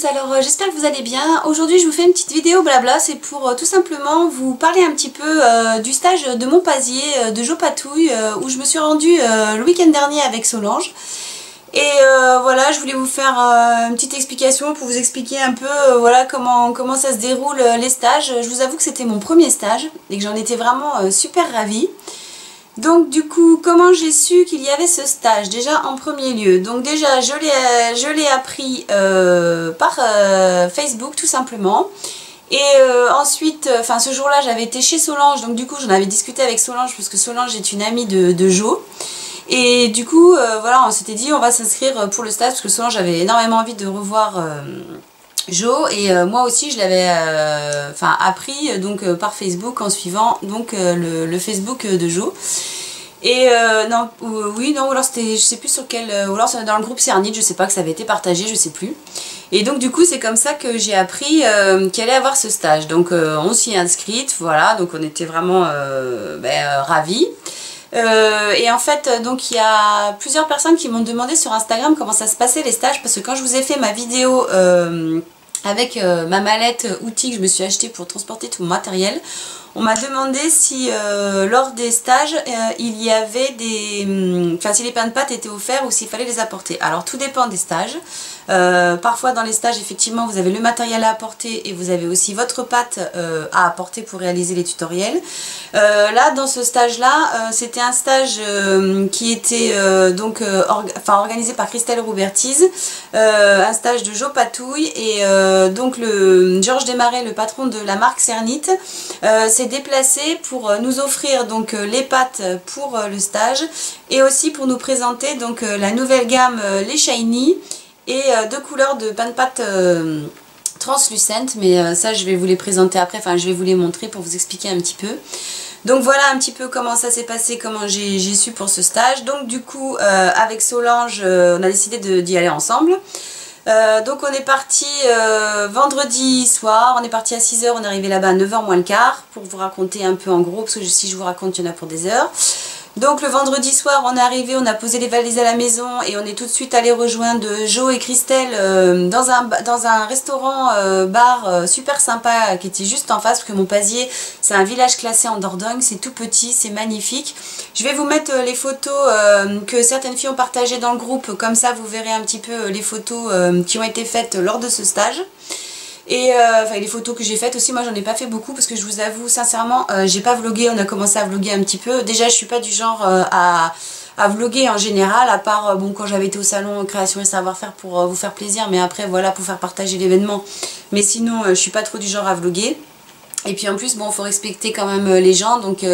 alors j'espère que vous allez bien. Aujourd'hui je vous fais une petite vidéo blabla, c'est pour tout simplement vous parler un petit peu du stage de Montpazier de Jo Patouille où je me suis rendue le week-end dernier avec Solange. Et voilà, je voulais vous faire une petite explication pour vous expliquer un peu voilà comment ça se déroule les stages. Je vous avoue que c'était mon premier stage et que j'en étais vraiment super ravie. Donc du coup, comment j'ai su qu'il y avait ce stage? Déjà en premier lieu, donc déjà je l'ai appris par Facebook tout simplement. Et ensuite, enfin ce jour-là j'avais été chez Solange, donc du coup j'en avais discuté avec Solange parce que Solange est une amie de Jo. Et du coup, voilà, on s'était dit on va s'inscrire pour le stage parce que Solange avait énormément envie de revoir Jo et moi aussi je l'avais appris donc par Facebook en suivant donc le Facebook de Jo. Et non, oui, non, ou alors c'était, je sais plus sur quel, ou alors dans le groupe Cernit, je sais pas, que ça avait été partagé, je sais plus. Et donc du coup c'est comme ça que j'ai appris qu'elle allait avoir ce stage. Donc on s'y est inscrite, voilà, donc on était vraiment ravis. Et en fait donc il y a plusieurs personnes qui m'ont demandé sur Instagram comment ça se passait les stages, parce que quand je vous ai fait ma vidéo avec ma mallette outils que je me suis achetée pour transporter tout mon matériel, on m'a demandé si lors des stages il y avait des... Enfin si les pains de pâtes étaient offerts ou s'il fallait les apporter. Alors tout dépend des stages. Parfois dans les stages effectivement vous avez le matériel à apporter et vous avez aussi votre pâte à apporter pour réaliser les tutoriels. Là dans ce stage là c'était un stage qui était organisé par Christelle Roubertise, un stage de Jo Patouille et donc le Georges Desmarais, le patron de la marque Cernit, s'est déplacé pour nous offrir donc les pâtes pour le stage et aussi pour nous présenter donc la nouvelle gamme les Shiny et deux couleurs de pain de pâte translucentes, mais ça je vais vous les présenter après, enfin je vais vous les montrer pour vous expliquer un petit peu. Donc voilà un petit peu comment ça s'est passé, comment j'ai su pour ce stage. Donc du coup avec Solange on a décidé d'y aller ensemble. Donc on est parti vendredi soir, on est parti à 6 h, on est arrivé là-bas à 9 h moins le quart pour vous raconter un peu en gros, parce que si je vous raconte il y en a pour des heures. Donc le vendredi soir on est arrivé, on a posé les valises à la maison et on est tout de suite allé rejoindre Jo et Christelle dans un restaurant bar super sympa qui était juste en face, parce que Montpazier c'est un village classé en Dordogne, c'est tout petit, c'est magnifique. Je vais vous mettre les photos que certaines filles ont partagées dans le groupe, comme ça vous verrez un petit peu les photos qui ont été faites lors de ce stage. Et les photos que j'ai faites aussi, moi j'en ai pas fait beaucoup parce que je vous avoue sincèrement j'ai pas vlogué, on a commencé à vloguer un petit peu. Déjà je suis pas du genre à vloguer en général, à part bon quand j'avais été au salon création et savoir-faire pour vous faire plaisir, mais après voilà pour faire partager l'événement, mais sinon je suis pas trop du genre à vloguer. Et puis en plus, bon, faut respecter quand même les gens, donc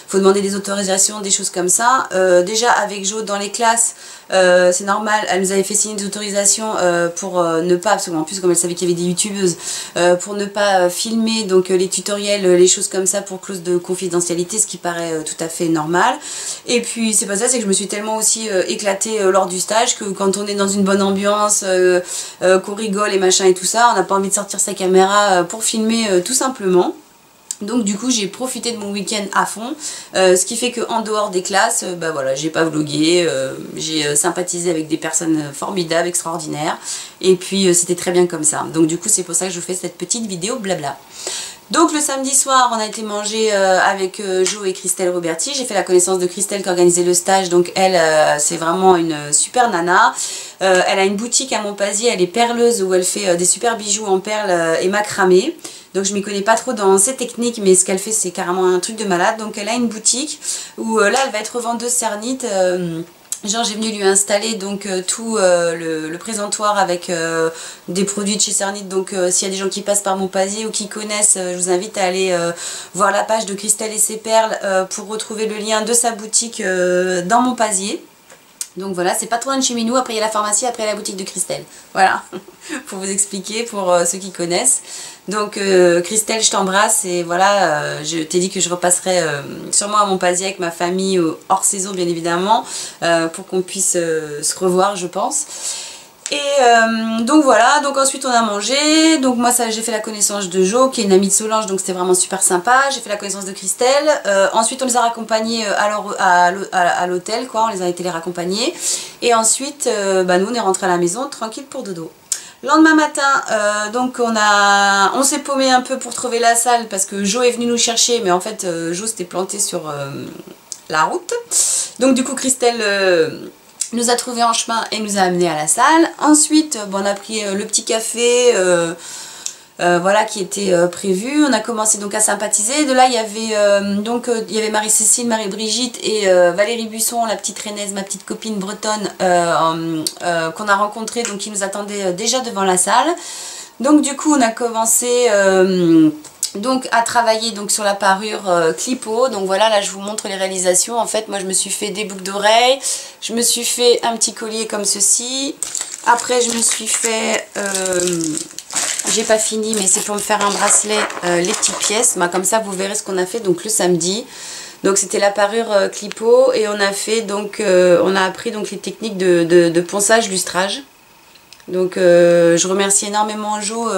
faut demander des autorisations, des choses comme ça. Déjà avec Jo dans les classes, c'est normal, elle nous avait fait signer des autorisations pour ne pas, parce qu'en plus comme elle savait qu'il y avait des youtubeuses, pour ne pas filmer donc les tutoriels, les choses comme ça pour clause de confidentialité, ce qui paraît tout à fait normal. Et puis c'est pas ça, c'est que je me suis tellement aussi éclatée lors du stage que quand on est dans une bonne ambiance, qu'on rigole et machin et tout ça, on n'a pas envie de sortir sa caméra pour filmer tout simplement. Donc du coup j'ai profité de mon week-end à fond, ce qui fait qu'en dehors des classes, voilà, j'ai pas vlogué, j'ai sympathisé avec des personnes formidables, extraordinaires, et puis c'était très bien comme ça. Donc du coup c'est pour ça que je vous fais cette petite vidéo blabla. Donc le samedi soir on a été manger avec Jo et Christelle Roberti. J'ai fait la connaissance de Christelle qui organisait le stage, donc elle c'est vraiment une super nana. Elle a une boutique à Montpazier, elle est perleuse où elle fait des super bijoux en perles et macramé. Donc je m'y connais pas trop dans ces techniques, mais ce qu'elle fait c'est carrément un truc de malade. Donc elle a une boutique où là elle va être vendeuse Cernit. Genre j'ai venu lui installer donc tout le présentoir avec des produits de chez Cernit. Donc s'il y a des gens qui passent par Montpazier ou qui connaissent, je vous invite à aller voir la page de Christelle et ses perles pour retrouver le lien de sa boutique dans Montpazier. Donc voilà, c'est pas trop loin de chez nous, après il y a la pharmacie, après il y a la boutique de Christelle. Voilà, pour vous expliquer, pour ceux qui connaissent. Donc Christelle, je t'embrasse et voilà, je t'ai dit que je repasserai sûrement à Montpazier avec ma famille, hors saison bien évidemment, pour qu'on puisse se revoir je pense. Et donc voilà, donc ensuite on a mangé, donc moi j'ai fait la connaissance de Jo qui est une amie de Solange, donc c'était vraiment super sympa. J'ai fait la connaissance de Christelle, ensuite on les a raccompagnés à l'hôtel quoi, on les a été les raccompagner. Et ensuite nous on est rentrés à la maison tranquille pour dodo. Lendemain matin, donc on s'est paumé un peu pour trouver la salle parce que Jo est venu nous chercher, mais en fait Jo s'était planté sur la route. Donc du coup Christelle nous a trouvé en chemin et nous a amené à la salle. Ensuite, bon, on a pris le petit café voilà, qui était prévu. On a commencé donc à sympathiser. De là, il y avait Marie-Cécile, Marie-Brigitte et Valérie Buisson, la petite rennaise, ma petite copine bretonne qu'on a rencontrée, donc qui nous attendait déjà devant la salle. Donc du coup, on a commencé donc à travailler donc sur la parure clipo. Donc voilà, là je vous montre les réalisations. En fait, moi je me suis fait des boucles d'oreilles, je me suis fait un petit collier comme ceci. Après, je me suis fait j'ai pas fini, mais c'est pour me faire un bracelet, les petites pièces. Bah, comme ça, vous verrez ce qu'on a fait donc le samedi. Donc c'était la parure clipo et on a fait donc on a appris donc les techniques de ponçage, lustrage. Donc je remercie énormément Jo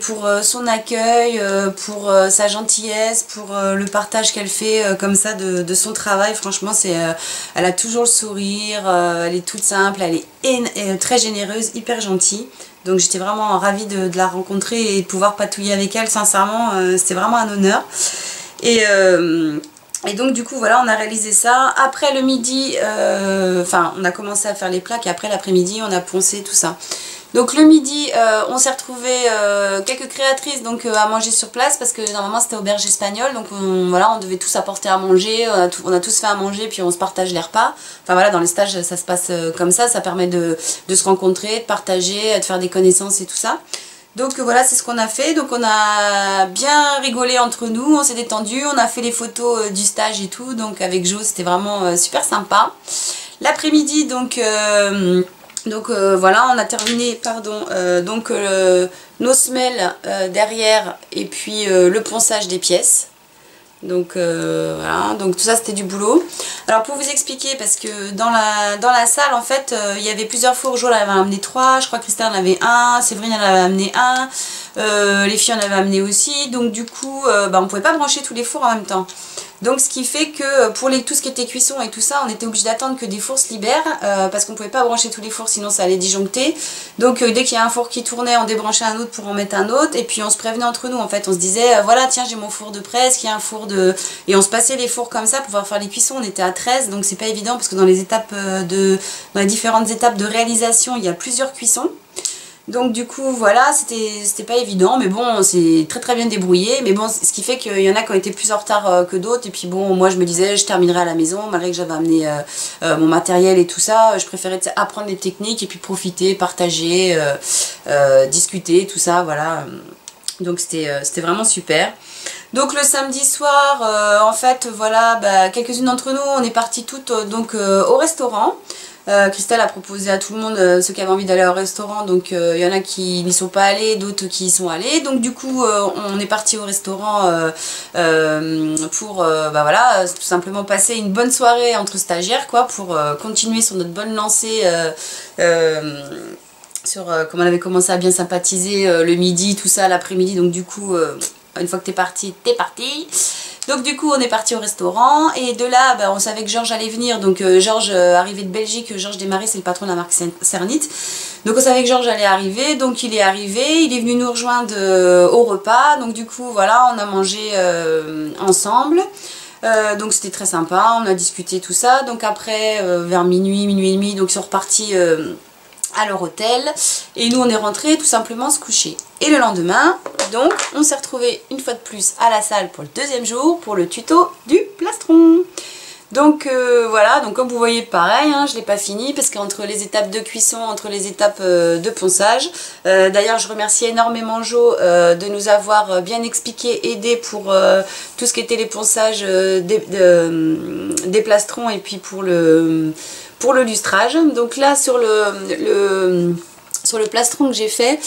pour son accueil, pour sa gentillesse, pour le partage qu'elle fait comme ça de son travail. Franchement, elle a toujours le sourire, elle est toute simple, elle est très généreuse, hyper gentille. Donc j'étais vraiment ravie de la rencontrer et de pouvoir patouiller avec elle. Sincèrement, c'était vraiment un honneur. Et donc du coup voilà, on a réalisé ça. Après le midi, enfin on a commencé à faire les plats et après l'après-midi on a poncé tout ça. Donc le midi on s'est retrouvé quelques créatrices donc à manger sur place parce que normalement c'était auberge espagnole. Donc voilà, on devait tous apporter à manger, on a tous fait à manger puis on se partage les repas. Enfin voilà, dans les stages ça se passe comme ça permet de se rencontrer, de partager, de faire des connaissances et tout ça. Donc voilà, c'est ce qu'on a fait. Donc on a bien rigolé entre nous, on s'est détendu, on a fait les photos du stage et tout. Donc avec Jo, c'était vraiment super sympa. L'après-midi, donc voilà, on a terminé, nos semelles derrière et puis le ponçage des pièces. Donc voilà, donc tout ça c'était du boulot. Alors pour vous expliquer, parce que dans la salle en fait il y avait plusieurs fours. Jo en avait amené 3, je crois que Christelle en avait un, Séverine en avait amené un, les filles en avaient amené aussi. Donc du coup on pouvait pas brancher tous les fours en même temps. Donc ce qui fait que pour tout ce qui était cuisson et tout ça, on était obligé d'attendre que des fours se libèrent parce qu'on pouvait pas brancher tous les fours sinon ça allait disjoncter. Donc dès qu'il y a un four qui tournait, on débranchait un autre pour en mettre un autre et puis on se prévenait entre nous en fait. On se disait voilà tiens j'ai mon four de presse, qu'il y a un four de... Et on se passait les fours comme ça pour pouvoir faire les cuissons. On était à 13 donc c'est pas évident parce que dans les différentes étapes de réalisation il y a plusieurs cuissons. Donc du coup voilà, c'était pas évident, mais bon on s'est très bien débrouillé. Mais bon, ce qui fait qu'il y en a qui ont été plus en retard que d'autres. Et puis bon, moi je me disais je terminerai à la maison, malgré que j'avais amené mon matériel et tout ça. Je préférais apprendre les techniques et puis profiter, partager, discuter, tout ça, voilà. Donc c'était vraiment super. Donc le samedi soir, en fait voilà, quelques-unes d'entre nous, on est parties toutes au restaurant. Christelle a proposé à tout le monde, ceux qui avaient envie d'aller au restaurant, donc il y en a qui n'y sont pas allés, d'autres qui y sont allés. Donc du coup on est parti au restaurant pour voilà, tout simplement passer une bonne soirée entre stagiaires quoi, pour continuer sur notre bonne lancée comme on avait commencé à bien sympathiser le midi, tout ça l'après-midi. Donc du coup une fois que t'es parti, t'es parti. Donc du coup on est parti au restaurant et de là on savait que Georges allait venir. Donc Georges arrivé de Belgique, Georges Desmarais c'est le patron de la marque Cernit. Donc on savait que Georges allait arriver, donc il est arrivé, il est venu nous rejoindre au repas. Donc du coup voilà, on a mangé ensemble. Donc c'était très sympa, on a discuté tout ça. Donc après vers minuit et demi, donc ils sont repartis à leur hôtel et nous on est rentrés tout simplement se coucher. Et le lendemain donc on s'est retrouvés une fois de plus à la salle pour le deuxième jour pour le tuto du plastron. Donc voilà, donc comme vous voyez pareil, hein, je l'ai pas fini parce qu'entre les étapes de cuisson, entre les étapes de ponçage, d'ailleurs je remercie énormément Jo de nous avoir bien expliqué, aidé pour tout ce qui était les ponçages des plastrons et puis pour le lustrage. Donc là sur sur le plastron que j'ai fait,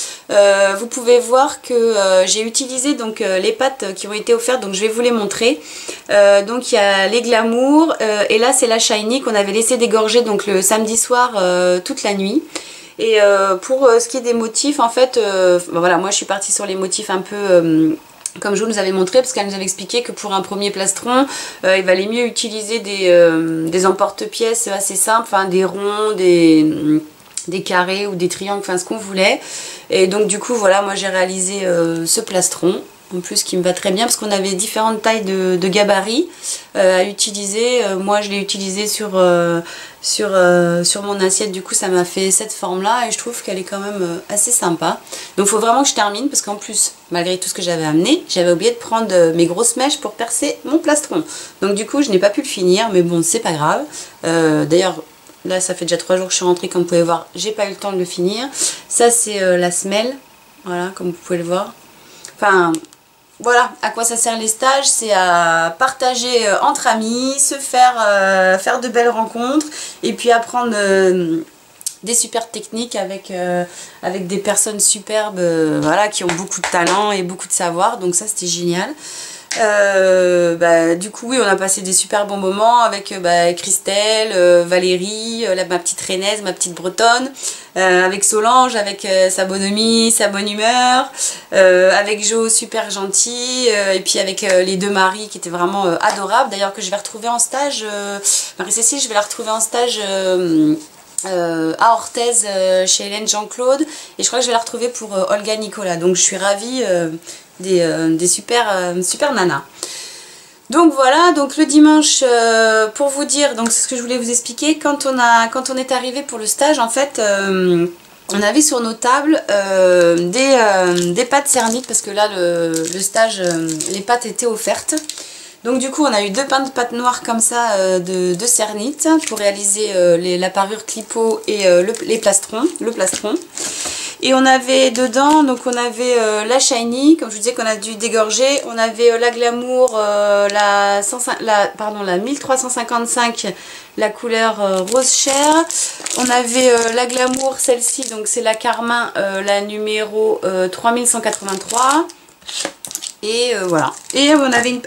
vous pouvez voir que j'ai utilisé donc les pâtes qui ont été offertes, donc je vais vous les montrer. Donc il y a les Glamour et là c'est la Shiny qu'on avait laissé dégorger donc le samedi soir toute la nuit. Et pour ce qui est des motifs, en fait, voilà, moi je suis partie sur les motifs un peu comme Jo nous avait montré, parce qu'elle nous avait expliqué que pour un premier plastron, il valait mieux utiliser des emporte-pièces assez simples, enfin des ronds, des carrés ou des triangles, enfin ce qu'on voulait. Et donc du coup voilà, moi j'ai réalisé ce plastron. En plus qui me va très bien parce qu'on avait différentes tailles de gabarits à utiliser. Moi je l'ai utilisé sur mon assiette, du coup ça m'a fait cette forme là et je trouve qu'elle est quand même assez sympa. Donc il faut vraiment que je termine parce qu'en plus malgré tout ce que j'avais amené, j'avais oublié de prendre mes grosses mèches pour percer mon plastron. Donc du coup je n'ai pas pu le finir, mais bon c'est pas grave. D'ailleurs là ça fait déjà 3 jours que je suis rentrée, comme vous pouvez voir, j'ai pas eu le temps de le finir. Ça c'est la semelle, voilà comme vous pouvez le voir. Enfin voilà, à quoi ça sert les stages, c'est à partager entre amis, se faire, faire de belles rencontres et puis apprendre des super techniques avec des personnes superbes, voilà, qui ont beaucoup de talent et beaucoup de savoir, donc ça c'était génial. Du coup oui, on a passé des super bons moments avec Christelle, Valérie, ma petite Rennaise, ma petite Bretonne, avec Solange, avec sa bonhomie, sa bonne humeur, avec Jo super gentil, et puis avec les deux maris qui étaient vraiment adorables, d'ailleurs que je vais retrouver en stage, Marie-Cécile je vais la retrouver en stage à Orthez chez Hélène Jean-Claude, et je crois que je vais la retrouver pour Olga Nicolas, donc je suis ravie des super nanas. Donc voilà, donc le dimanche, pour vous dire, donc c'est ce que je voulais vous expliquer, quand on est arrivé pour le stage, en fait, on avait sur nos tables des pâtes céramiques, parce que là, le stage, les pâtes étaient offertes. Donc du coup, on a eu 2 pains de pâte noire comme ça de cernite pour réaliser la parure clipo et le plastron. Et on avait dedans, donc on avait la Shiny, comme je vous disais qu'on a dû dégorger. On avait la Glamour, la 1355, la couleur rose chair. On avait la Glamour, celle-ci, donc c'est la Carmin, la numéro 3183. Et voilà. Et on avait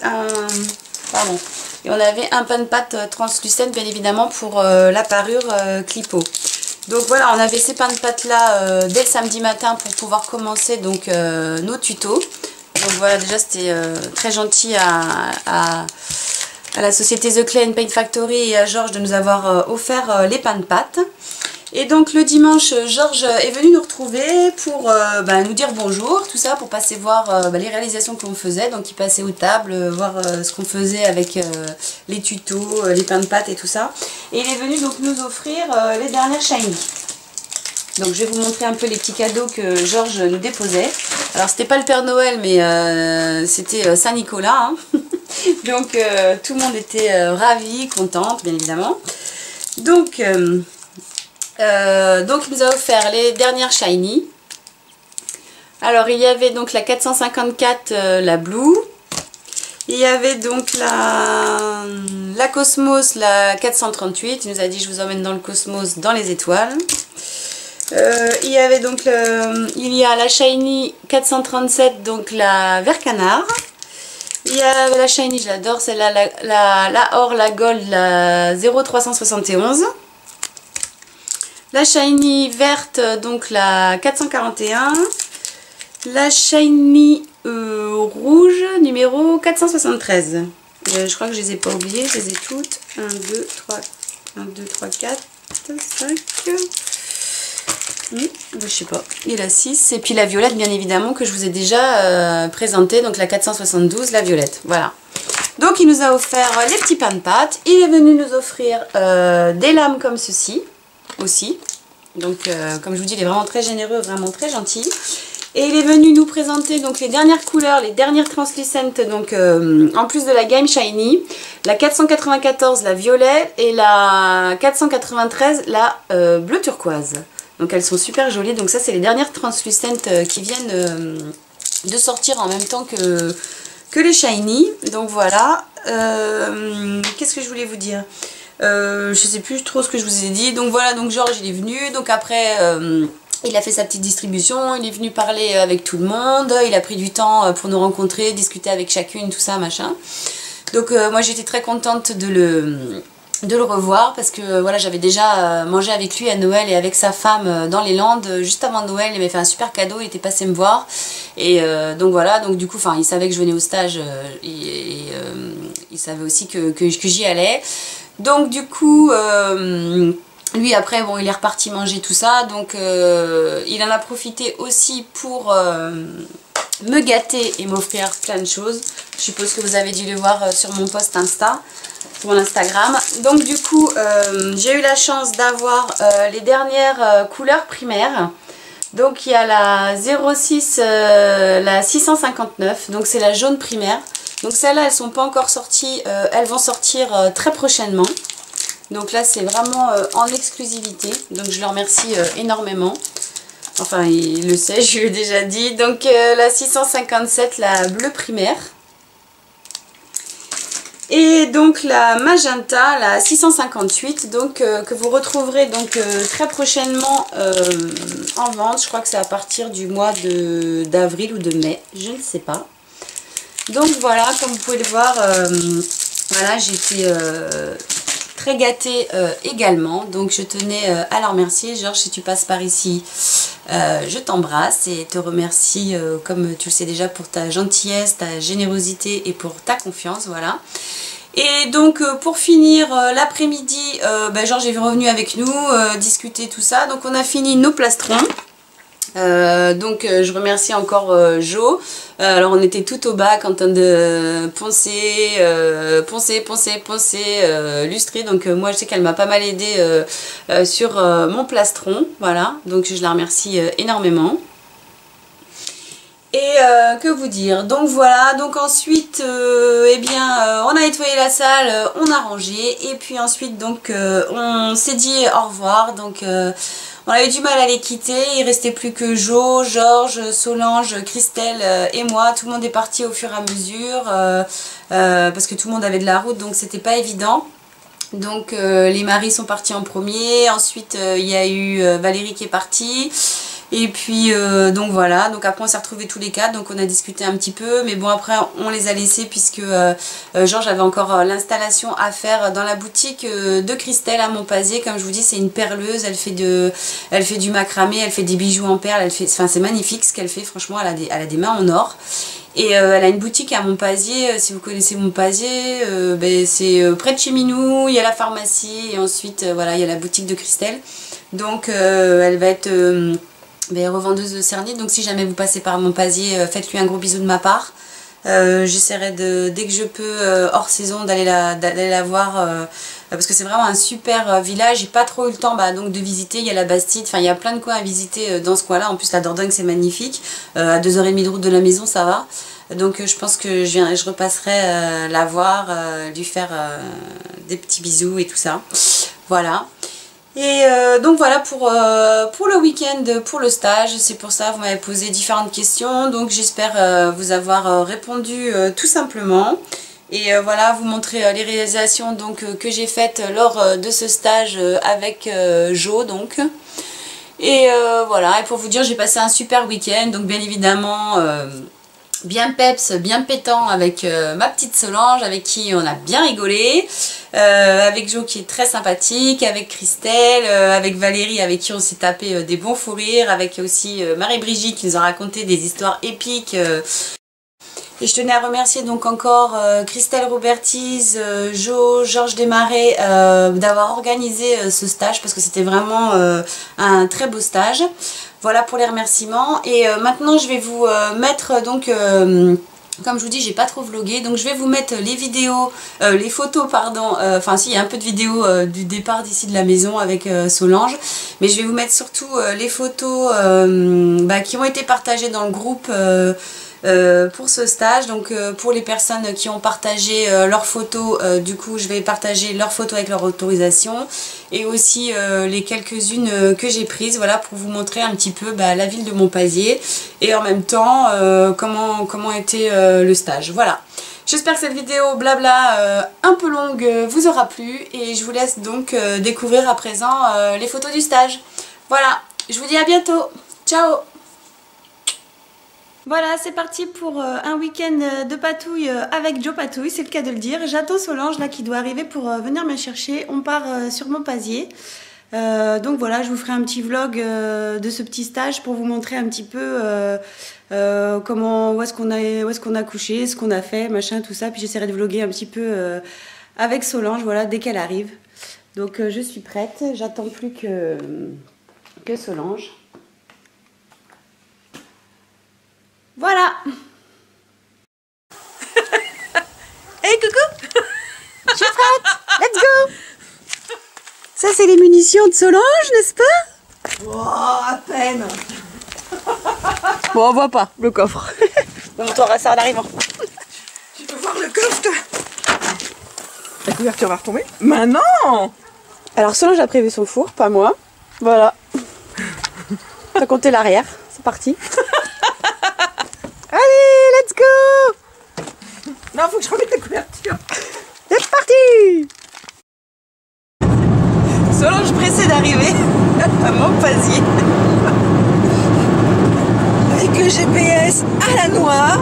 un pain de pâte translucent, bien évidemment, pour la parure clipo. Donc voilà, on avait ces pains de pâte là dès le samedi matin pour pouvoir commencer donc nos tutos. Donc voilà, déjà c'était très gentil à la société The Clay Paint Factory et à Georges de nous avoir offert les pains de pâte. Et donc le dimanche, Georges est venu nous retrouver pour nous dire bonjour, tout ça, pour passer voir les réalisations que l'on faisait. Donc il passait aux tables, voir ce qu'on faisait avec les tutos, les pains de pâte et tout ça. Et il est venu donc nous offrir les dernières Shiny. Donc je vais vous montrer un peu les petits cadeaux que Georges nous déposait. Alors c'était pas le Père Noël, mais c'était Saint-Nicolas. Hein. Donc tout le monde était ravi, contente, bien évidemment. Donc il nous a offert les dernières Shiny. Alors il y avait donc la 454, la Blue. Il y avait donc la Cosmos, la 438. Il nous a dit je vous emmène dans le Cosmos, dans les étoiles. Il y avait donc il y a la Shiny 437, donc la Vert Canard. Il y a la Shiny, je l'adore, celle-là, la Or, la Gold, la 0371. La Shiny verte, donc la 441. La Shiny rouge, numéro 473. Je crois que je les ai pas oubliées, je les ai toutes. 1, 2, 3, 4, 5. Je sais pas. Et la 6. Et puis la violette, bien évidemment, que je vous ai déjà présentée. Donc la 472, la violette. Voilà. Donc il nous a offert les petits pains de pâte. Il est venu nous offrir des lames comme ceci aussi. Donc comme je vous dis, il est vraiment très généreux, vraiment très gentil. Et il est venu nous présenter donc les dernières couleurs, les dernières translucentes, donc en plus de la gamme Shiny, la 494 la violet et la 493 la bleu turquoise. Donc elles sont super jolies, donc ça c'est les dernières translucentes qui viennent de sortir en même temps que les Shiny. Donc voilà, qu'est-ce que je voulais vous dire? Je sais plus trop ce que je vous ai dit. Donc voilà, donc Georges il est venu, donc après il a fait sa petite distribution, il est venu parler avec tout le monde, il a pris du temps pour nous rencontrer, discuter avec chacune, tout ça, machin. Donc moi j'étais très contente de le revoir parce que voilà, j'avais déjà mangé avec lui à Noël et avec sa femme dans les Landes juste avant Noël. Il m'avait fait un super cadeau, il était passé me voir et donc voilà, donc du coup il savait que je venais au stage et il savait aussi que j'y allais. Donc du coup Lui après bon il est reparti manger tout ça, donc il en a profité aussi pour me gâter et m'offrir plein de choses. Je suppose que vous avez dû le voir sur mon post Insta, sur mon Instagram. Donc du coup j'ai eu la chance d'avoir les dernières couleurs primaires. Donc il y a la 06, la 659, donc c'est la jaune primaire. Donc celles-là elles sont pas encore sorties, elles vont sortir très prochainement. Donc là c'est vraiment en exclusivité, donc je le remercie énormément. Enfin il le sait, je lui ai déjà dit. Donc la 657, la bleue primaire. Et donc la magenta, la 658, donc que vous retrouverez donc très prochainement en vente. Je crois que c'est à partir du mois d'avril ou de mai, je ne sais pas. Donc voilà, comme vous pouvez le voir, voilà, j'ai été très gâtée également. Donc je tenais à la remercier. Georges, si tu passes par ici, je t'embrasse et te remercie comme tu le sais déjà pour ta gentillesse, ta générosité et pour ta confiance, voilà. Et donc pour finir l'après-midi, Georges est revenu avec nous discuter tout ça. Donc on a fini nos plastrons. Je remercie encore Jo. Alors on était tout au bas en train de poncer, lustrer. Donc moi je sais qu'elle m'a pas mal aidé sur mon plastron. Voilà, donc je la remercie énormément. Et que vous dire, donc voilà, donc ensuite on a nettoyé la salle, on a rangé et puis ensuite donc on s'est dit au revoir. Donc on a eu du mal à les quitter, il restait plus que Jo, Georges, Solange, Christelle et moi. Tout le monde est parti au fur et à mesure parce que tout le monde avait de la route, donc c'était pas évident. Donc les maris sont partis en premier, ensuite il y a eu Valérie qui est partie. Et puis donc voilà, donc après on s'est retrouvés tous les quatre, donc on a discuté un petit peu, mais bon après on les a laissés puisque Georges avait encore l'installation à faire dans la boutique de Christelle à Monpazier. Comme je vous dis, c'est une perleuse, elle fait du macramé, elle fait des bijoux en perles, enfin c'est magnifique ce qu'elle fait, franchement elle a des mains en or. Et elle a une boutique à Monpazier, si vous connaissez Monpazier, c'est près de chez Minou, il y a la pharmacie et ensuite voilà il y a la boutique de Christelle. Donc elle va être revendeuse de cernite, donc si jamais vous passez par Monpazier, faites-lui un gros bisou de ma part. J'essaierai dès que je peux hors saison d'aller la voir parce que c'est vraiment un super village. J'ai pas trop eu le temps donc de visiter. Il y a la Bastide, enfin il y a plein de coins à visiter dans ce coin là. En plus la Dordogne c'est magnifique, à 2h30 de route de la maison ça va. Donc je pense que je repasserai la voir, lui faire des petits bisous et tout ça. Voilà. Et donc voilà pour le week-end, pour le stage. C'est pour ça que vous m'avez posé différentes questions. Donc j'espère vous avoir répondu tout simplement. Et voilà, vous montrer les réalisations donc, que j'ai faites lors de ce stage avec Jo. Donc. Et voilà, et pour vous dire, j'ai passé un super week-end. Donc bien évidemment... bien peps, bien pétant avec ma petite Solange avec qui on a bien rigolé, avec Jo qui est très sympathique, avec Christelle, avec Valérie avec qui on s'est tapé des bons fous rires, avec aussi Marie-Brigitte qui nous a raconté des histoires épiques. Et je tenais à remercier donc encore Christelle Robertise, Jo, Georges Desmarais d'avoir organisé ce stage parce que c'était vraiment un très beau stage. Voilà pour les remerciements. Et maintenant je vais vous mettre donc... comme je vous dis, j'ai pas trop vlogué, donc je vais vous mettre les vidéos, les photos, pardon, enfin si, il y a un peu de vidéos du départ d'ici de la maison avec Solange, mais je vais vous mettre surtout les photos qui ont été partagées dans le groupe pour ce stage. Donc pour les personnes qui ont partagé leurs photos, du coup je vais partager leurs photos avec leur autorisation et aussi les quelques-unes que j'ai prises, voilà, pour vous montrer un petit peu la ville de Monpazier et en même temps comment était le stage. Voilà, j'espère que cette vidéo blabla un peu longue vous aura plu et je vous laisse donc découvrir à présent les photos du stage. Voilà, je vous dis à bientôt, ciao. Voilà, c'est parti pour un week-end de patouille avec Jo Patouille, c'est le cas de le dire. J'attends Solange là qui doit arriver pour venir me chercher. On part sur Monpazier. Donc voilà, je vous ferai un petit vlog de ce petit stage pour vous montrer un petit peu où est-ce qu'on a couché, ce qu'on a fait, machin, tout ça. Puis j'essaierai de vlogger un petit peu avec Solange, voilà, dès qu'elle arrive. Donc je suis prête, j'attends plus que Solange. Voilà. Hey coucou. Je suis prête. Let's go. Ça c'est les munitions de Solange, n'est-ce pas? Oh, à peine. Bon, on voit pas le coffre. On montrera ça en arrivant. Tu peux voir le coffre, toi? La couverture va retomber. Maintenant. Alors Solange a prévu son four, pas moi. Voilà. T'as compté l'arrière, c'est parti. Allez, let's go. Non, faut que je remette la couverture. C'est parti. Solange pressée d'arriver à Montpazier. Avec le GPS à la noix,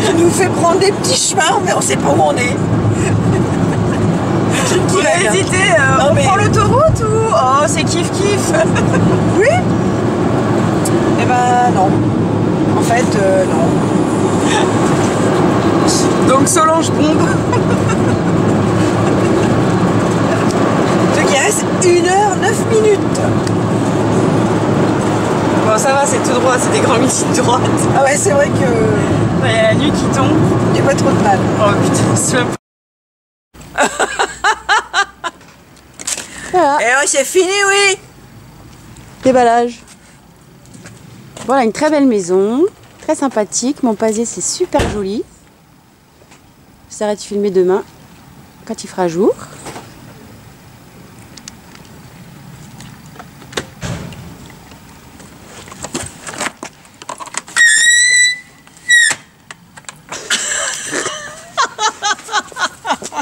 qui nous fait prendre des petits chemins, mais on sait pas où on est. On a hésité, on prend l'autoroute ou... Oh, c'est kiff kiff. Oui. Eh ben non. En fait, non. Donc Solange bombe. Ce qui reste 1h09. Bon, ça va, c'est tout droit, c'est des grands midi de droite. Ah ouais, c'est vrai que... Il y a la nuit qui tombe. Il n'y a pas trop de mal. Oh putain, c'est même... Voilà. Et ouais, c'est fini, oui. Déballage. Voilà, une très belle maison, très sympathique. Montpazier, c'est super joli. J'essaierai de filmer demain, quand il fera jour.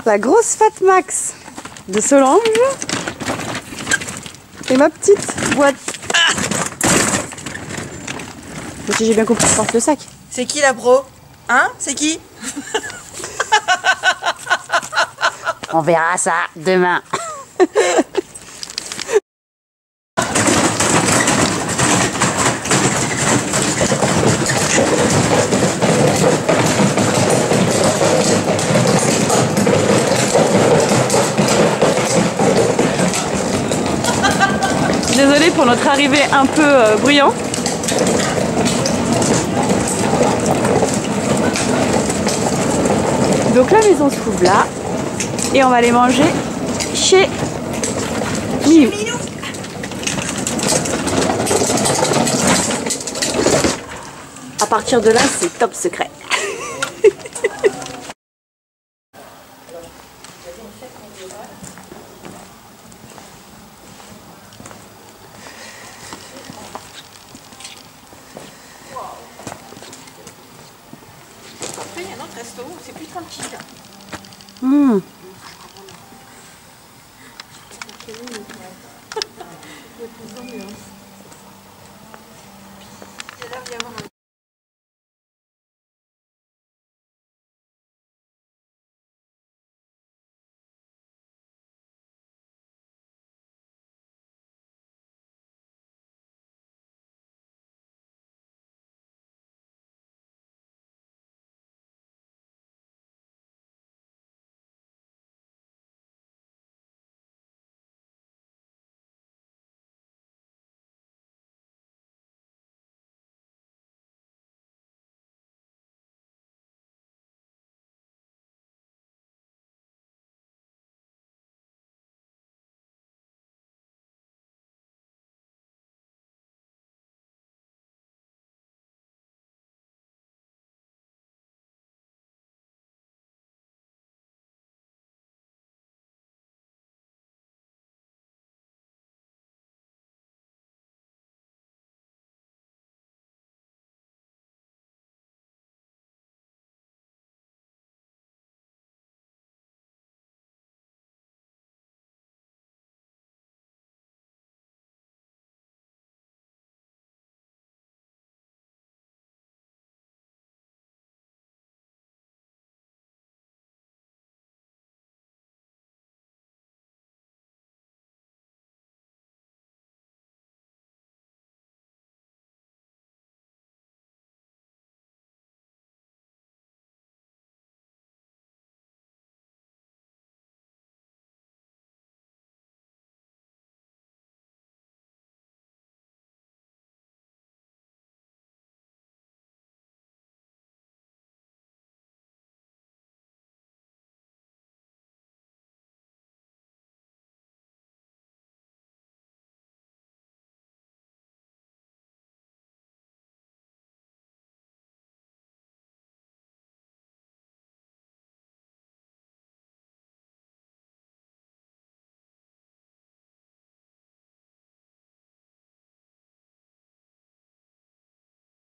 La grosse Fat Max de Solange. Et ma petite boîte. Si j'ai bien compris, je porte le sac. C'est qui la pro? Hein? C'est qui? On verra ça demain. Désolée pour notre arrivée un peu bruyante. Donc la maison se trouve là et on va aller manger chez Minou. À partir de là, c'est top secret. Après, il y a un autre resto, c'est plus tranquille. Mmh. Il y a l'air d'y avoir un